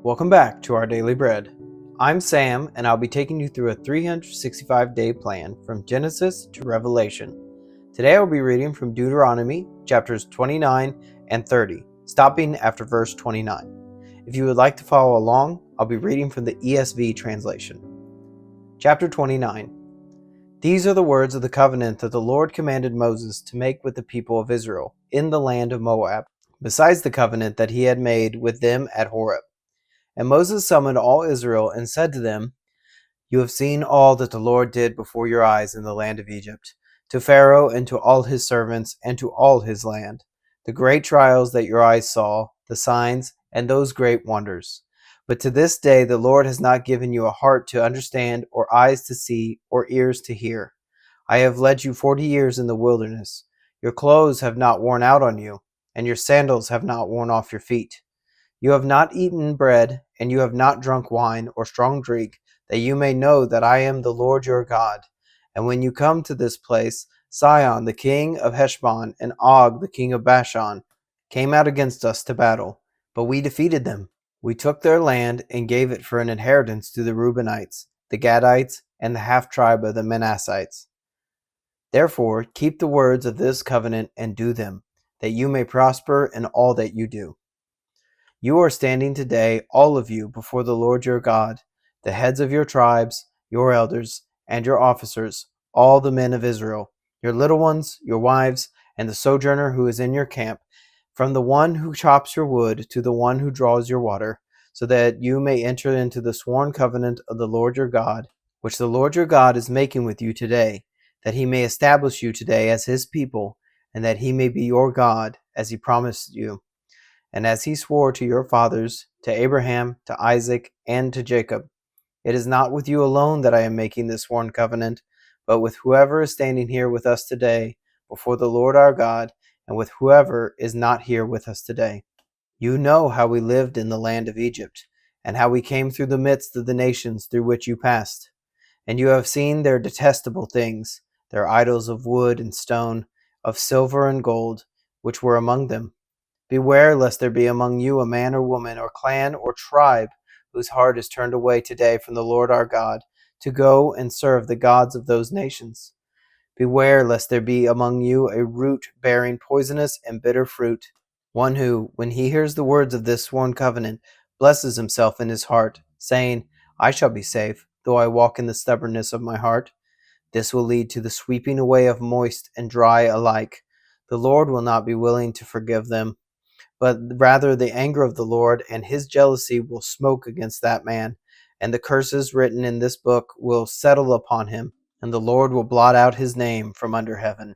Welcome back to our Daily Bread. I'm Sam, and I'll be taking you through a 365-day plan from Genesis to Revelation. Today I'll be reading from Deuteronomy, chapters 29 and 30, stopping after verse 29. If you would like to follow along, I'll be reading from the ESV translation. Chapter 29. These are the words of the covenant that the Lord commanded Moses to make with the people of Israel in the land of Moab, besides the covenant that he had made with them at Horeb. And Moses summoned all Israel and said to them, You have seen all that the Lord did before your eyes in the land of Egypt, to Pharaoh and to all his servants and to all his land, the great trials that your eyes saw, the signs, and those great wonders. But to this day the Lord has not given you a heart to understand, or eyes to see, or ears to hear. I have led you 40 years in the wilderness. Your clothes have not worn out on you, and your sandals have not worn off your feet. You have not eaten bread, and you have not drunk wine or strong drink, that you may know that I am the Lord your God. And when you come to this place, Sihon the king of Heshbon and Og the king of Bashan came out against us to battle, but we defeated them. We took their land and gave it for an inheritance to the Reubenites, the Gadites, and the half-tribe of the Manassites. Therefore keep the words of this covenant and do them, that you may prosper in all that you do. You are standing today, all of you, before the Lord your God, the heads of your tribes, your elders, and your officers, all the men of Israel, your little ones, your wives, and the sojourner who is in your camp, from the one who chops your wood to the one who draws your water, so that you may enter into the sworn covenant of the Lord your God, which the Lord your God is making with you today, that he may establish you today as his people, and that he may be your God, as he promised you. And as he swore to your fathers, to Abraham, to Isaac, and to Jacob. It is not with you alone that I am making this sworn covenant, but with whoever is standing here with us today before the Lord our God, and with whoever is not here with us today. You know how we lived in the land of Egypt, and how we came through the midst of the nations through which you passed. And you have seen their detestable things, their idols of wood and stone, of silver and gold, which were among them. Beware lest there be among you a man or woman or clan or tribe whose heart is turned away today from the Lord our God, to go and serve the gods of those nations. Beware lest there be among you a root bearing poisonous and bitter fruit, one who, when he hears the words of this sworn covenant, blesses himself in his heart, saying, I shall be safe, though I walk in the stubbornness of my heart. This will lead to the sweeping away of moist and dry alike. The Lord will not be willing to forgive them, but rather the anger of the Lord and his jealousy will smoke against that man, and the curses written in this book will settle upon him, and the Lord will blot out his name from under heaven.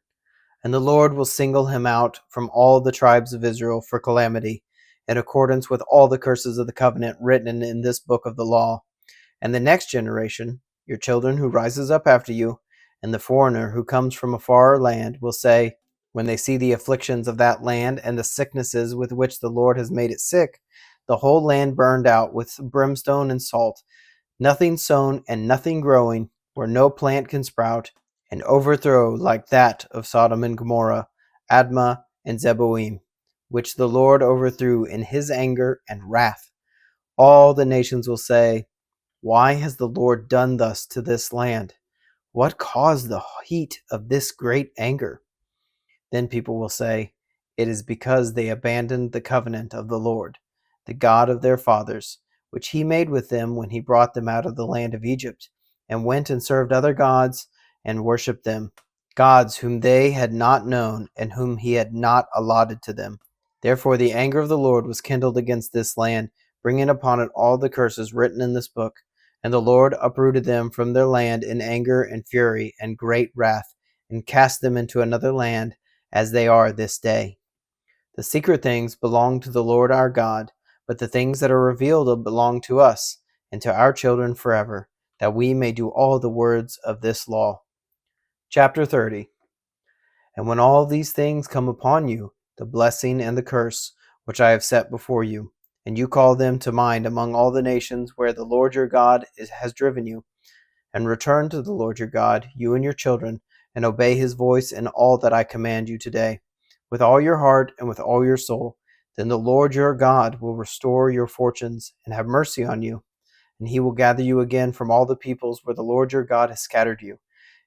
And the Lord will single him out from all the tribes of Israel for calamity, in accordance with all the curses of the covenant written in this book of the law. And the next generation, your children who rises up after you, and the foreigner who comes from a far land, will say, when they see the afflictions of that land and the sicknesses with which the Lord has made it sick, the whole land burned out with brimstone and salt, nothing sown and nothing growing, where no plant can sprout, an overthrow like that of Sodom and Gomorrah, Admah and Zeboim, which the Lord overthrew in his anger and wrath. All the nations will say, Why has the Lord done thus to this land? What caused the heat of this great anger? Then people will say, It is because they abandoned the covenant of the Lord, the God of their fathers, which he made with them when he brought them out of the land of Egypt, and went and served other gods and worshipped them, gods whom they had not known and whom he had not allotted to them. Therefore the anger of the Lord was kindled against this land, bringing upon it all the curses written in this book. And the Lord uprooted them from their land in anger and fury and great wrath, and cast them into another land, as they are this day. The secret things belong to the Lord our God, but the things that are revealed belong to us and to our children forever, that we may do all the words of this law. Chapter 30. And when all these things come upon you, the blessing and the curse, which I have set before you, and you call them to mind among all the nations where the Lord your God has driven you, and return to the Lord your God, you and your children, and obey his voice in all that I command you today, with all your heart and with all your soul, Then the Lord your God will restore your fortunes and have mercy on you, and he will gather you again from all the peoples where the Lord your God has scattered you.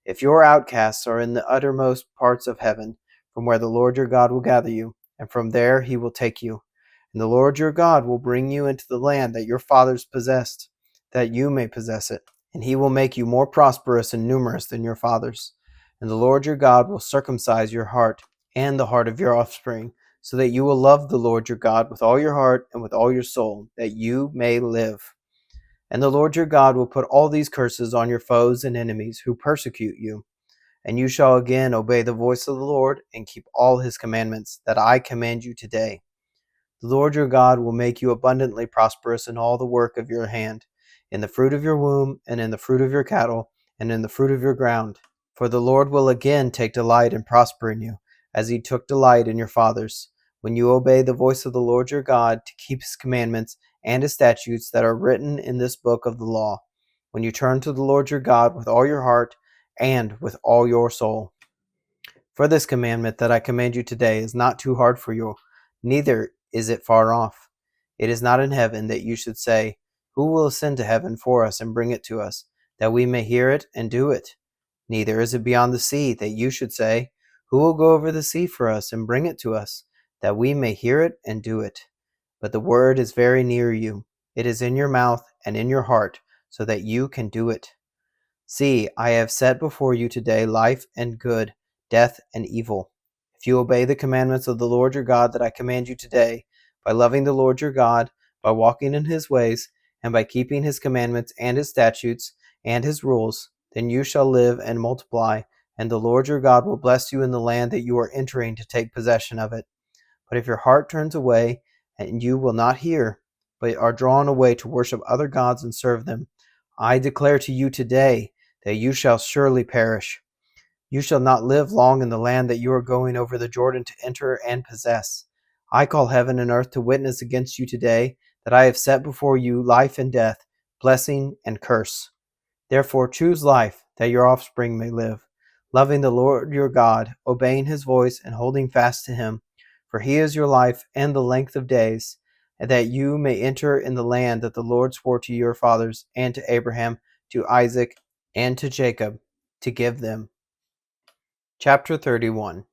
If your outcasts are in the uttermost parts of heaven, from where the Lord your God will gather you, and from there he will take you. And the Lord your God will bring you into the land that your fathers possessed, that you may possess it. And he will make you more prosperous and numerous than your fathers. And the Lord your God will circumcise your heart and the heart of your offspring, so that you will love the Lord your God with all your heart and with all your soul, that you may live. And the Lord your God will put all these curses on your foes and enemies who persecute you. And you shall again obey the voice of the Lord and keep all his commandments that I command you today. The Lord your God will make you abundantly prosperous in all the work of your hand, in the fruit of your womb, and in the fruit of your cattle, and in the fruit of your ground. For the Lord will again take delight in prospering you, as he took delight in your fathers, when you obey the voice of the Lord your God to keep his commandments and his statutes that are written in this book of the law, when you turn to the Lord your God with all your heart and with all your soul. For this commandment that I command you today is not too hard for you, neither is it far off. It is not in heaven, that you should say, who will ascend to heaven for us and bring it to us, that we may hear it and do it? Neither is it beyond the sea, that you should say, who will go over the sea for us and bring it to us, that we may hear it and do it? But the word is very near you. It is in your mouth and in your heart, so that you can do it. See, I have set before you today life and good, death and evil. If you obey the commandments of the Lord your God that I command you today, by loving the Lord your God, by walking in his ways, and by keeping his commandments and his statutes and his rules, then you shall live and multiply, and the Lord your God will bless you in the land that you are entering to take possession of it. But if your heart turns away, and you will not hear, but are drawn away to worship other gods and serve them, I declare to you today that you shall surely perish. You shall not live long in the land that you are going over the Jordan to enter and possess. I call heaven and earth to witness against you today that I have set before you life and death, blessing and curse. Therefore choose life, that your offspring may live, loving the Lord your God, obeying his voice, and holding fast to him. For he is your life and the length of days, and that you may enter in the land that the Lord swore to your fathers, and to Abraham, to Isaac, and to Jacob, to give them. Chapter 31.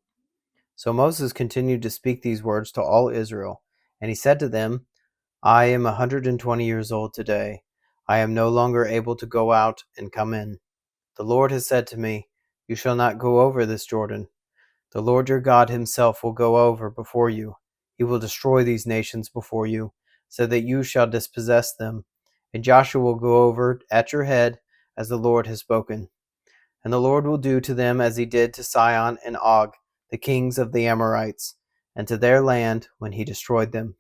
So Moses continued to speak these words to all Israel, and he said to them, I am 120 years old today. I am no longer able to go out and come in. The Lord has said to me, you shall not go over this Jordan. The Lord your God himself will go over before you. He will destroy these nations before you, so that you shall dispossess them. And Joshua will go over at your head, as the Lord has spoken. And the Lord will do to them as he did to Sihon and Og, the kings of the Amorites, and to their land when he destroyed them.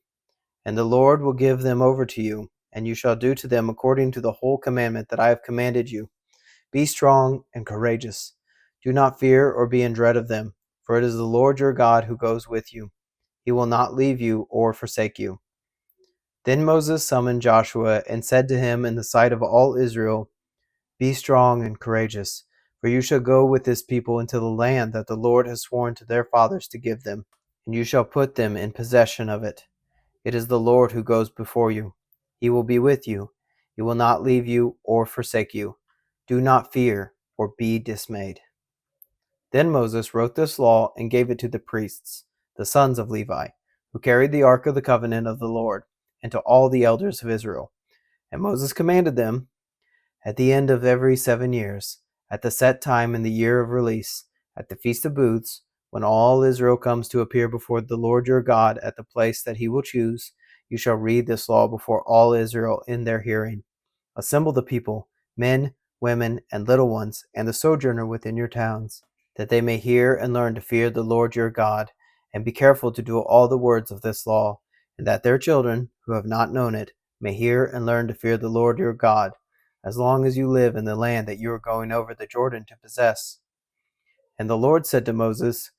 And the Lord will give them over to you, and you shall do to them according to the whole commandment that I have commanded you. Be strong and courageous. Do not fear or be in dread of them, for it is the Lord your God who goes with you. He will not leave you or forsake you. Then Moses summoned Joshua and said to him in the sight of all Israel, Be strong and courageous, for you shall go with this people into the land that the Lord has sworn to their fathers to give them, and you shall put them in possession of it. It is the Lord who goes before you. He will be with you. He will not leave you or forsake you. Do not fear or be dismayed. Then Moses wrote this law and gave it to the priests, the sons of Levi, who carried the ark of the covenant of the Lord, and to all the elders of Israel. And Moses commanded them, at the end of every 7 years, at the set time in the year of release, at the Feast of Booths, when all Israel comes to appear before the Lord your God at the place that he will choose, you shall read this law before all Israel in their hearing. Assemble the people, men, women, and little ones, and the sojourner within your towns, that they may hear and learn to fear the Lord your God, and be careful to do all the words of this law, and that their children, who have not known it, may hear and learn to fear the Lord your God, as long as you live in the land that you are going over the Jordan to possess. And the Lord said to Moses,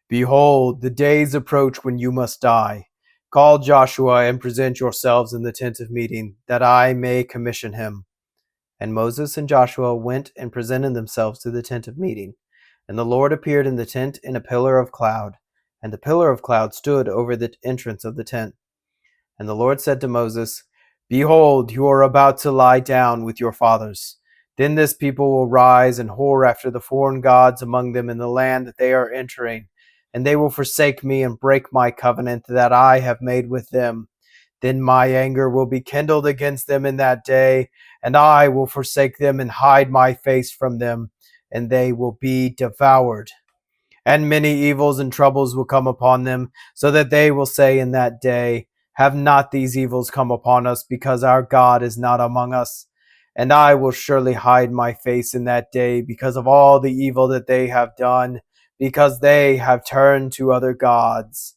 Behold, the days approach when you must die. Call Joshua and present yourselves in the tent of meeting, that I may commission him. And Moses and Joshua went and presented themselves to the tent of meeting. And the Lord appeared in the tent in a pillar of cloud. and the pillar of cloud stood over the entrance of the tent. And the Lord said to Moses, Behold, you are about to lie down with your fathers. Then this people will rise and whore after the foreign gods among them in the land that they are entering, and they will forsake me and break my covenant that I have made with them. Then my anger will be kindled against them in that day, and I will forsake them and hide my face from them, and they will be devoured. And many evils and troubles will come upon them, so that they will say in that day, Have not these evils come upon us, because our God is not among us? And I will surely hide my face in that day, because of all the evil that they have done, because they have turned to other gods.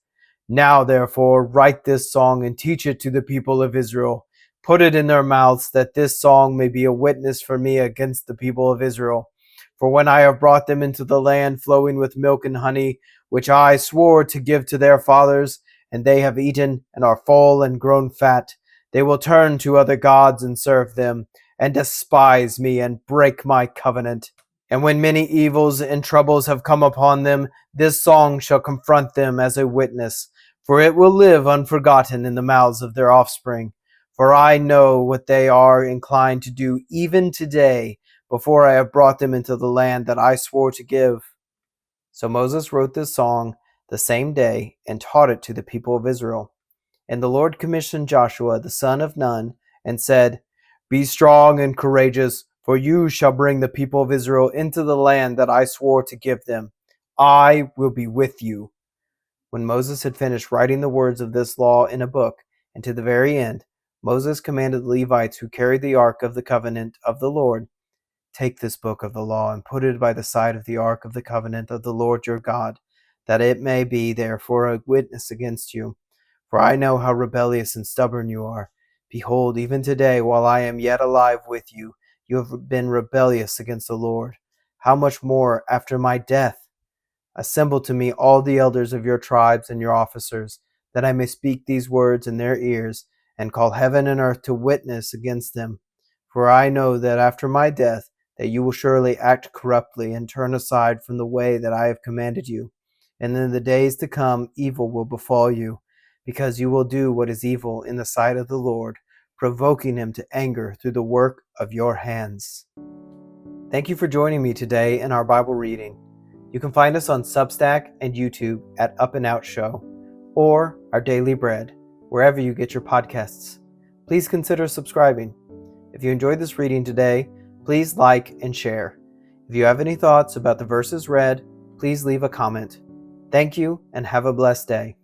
Now, therefore, write this song and teach it to the people of Israel. Put it in their mouths, that this song may be a witness for me against the people of Israel. For when I have brought them into the land flowing with milk and honey, which I swore to give to their fathers, and they have eaten and are full and grown fat, they will turn to other gods and serve them, and despise me and break my covenant. And when many evils and troubles have come upon them, this song shall confront them as a witness, for it will live unforgotten in the mouths of their offspring. For I know what they are inclined to do even today, before I have brought them into the land that I swore to give. So Moses wrote this song the same day and taught it to the people of Israel. And the Lord commissioned Joshua the son of Nun and said, Be strong and courageous, for you shall bring the people of Israel into the land that I swore to give them. I will be with you. When Moses had finished writing the words of this law in a book, and to the very end, Moses commanded the Levites who carried the ark of the covenant of the Lord, Take this book of the law and put it by the side of the ark of the covenant of the Lord your God, that it may be there for a witness against you. For I know how rebellious and stubborn you are. Behold, even today, while I am yet alive with you, you have been rebellious against the Lord. How much more after my death? Assemble to me all the elders of your tribes and your officers, that I may speak these words in their ears, and call heaven and earth to witness against them. For I know that after my death, that you will surely act corruptly and turn aside from the way that I have commanded you. And in the days to come, evil will befall you, because you will do what is evil in the sight of the Lord, provoking him to anger through the work of your hands. Thank you for joining me today in our Bible reading. You can find us on Substack and YouTube at Up+Out Show, or Our Daily Bread, wherever you get your podcasts. Please consider subscribing. If you enjoyed this reading today, please like and share. If you have any thoughts about the verses read, please leave a comment. Thank you and have a blessed day.